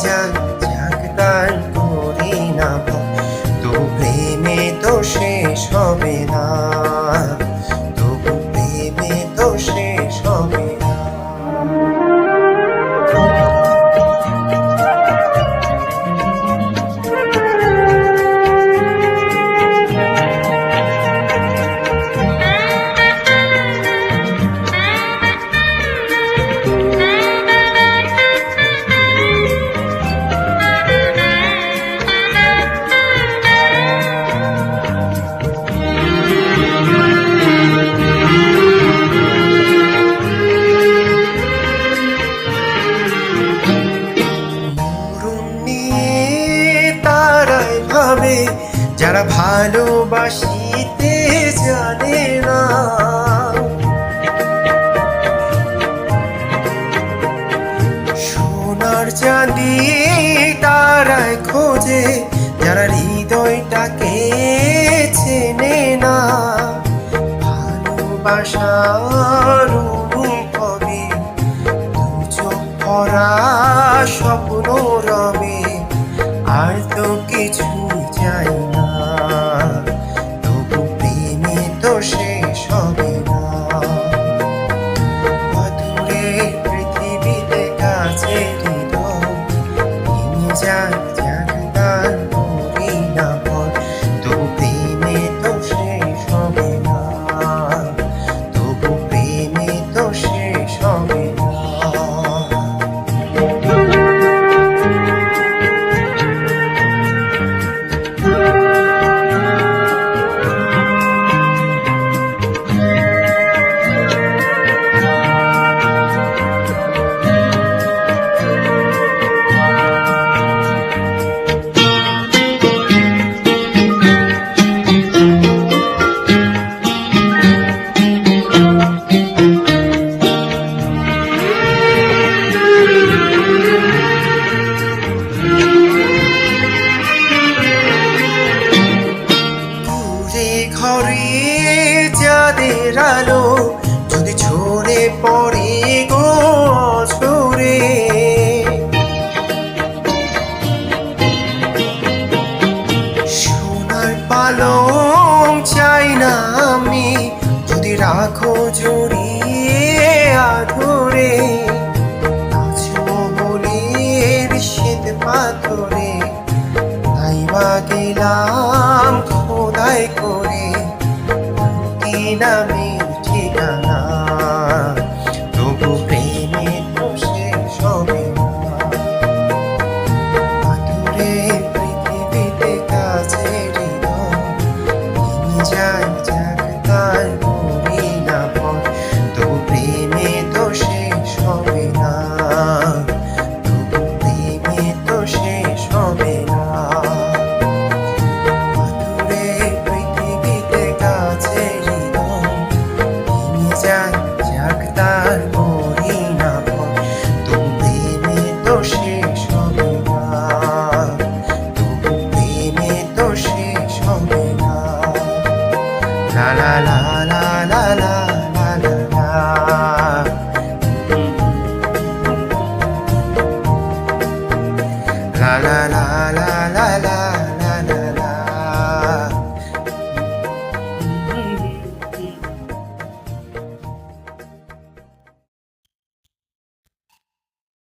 যাক যাক তার করি না ভয়, তবু প্রেমে তো শেষ হবে না, তবু প্রেমে তো শেষ হবে না। যারা ভালোবাসিতে জানে না, সোনার চাঁদি তারায় খোঁজে, যারা হৃদয়টাকে চেনে না, ভালোবাসার অনুভবে দু চোখ ভরা স্বপ্ন রবে, আর তো কিছু চাই না, তবু প্রেমে তো শেষ হবে না। অদূরে পৃথিবীতে কাছে হৃদয় ভেঙে যাক যাক তার করি না ভয়, তবু প্রেমে তো শেষ হবে না, তবু প্রেমে তো শেষ হবে না। ঘরে যাদের আলো যদি ঝরে পড়ে গো ঝরে, সোনার পালং চাই না আমি যদি রাখো জড়িয়ে আধরে, তাজমহলের শ্বেত পাথরে তাই বা গেলাম খোদাই করে নামের ঠিকানা, তবু প্রেমে তো শেষ হবে না। আদুরে পৃথিবীতে কাছে হৃদয় ভেঙে যাক যাক তার করি না ভয়, তবু প্রেমে তো শেষ হবে না, তবু প্রেমে তো শেষ হবে না। আদুরে পৃথিবীতে কাছে যাক যাক তার করি না ভয়, তবু প্রেমে তো শেষ হবে না, তবু প্রেমে তো শেষ হবে না। লা লা লা লা লা লা লা লা, লা লা লা লা লা লা।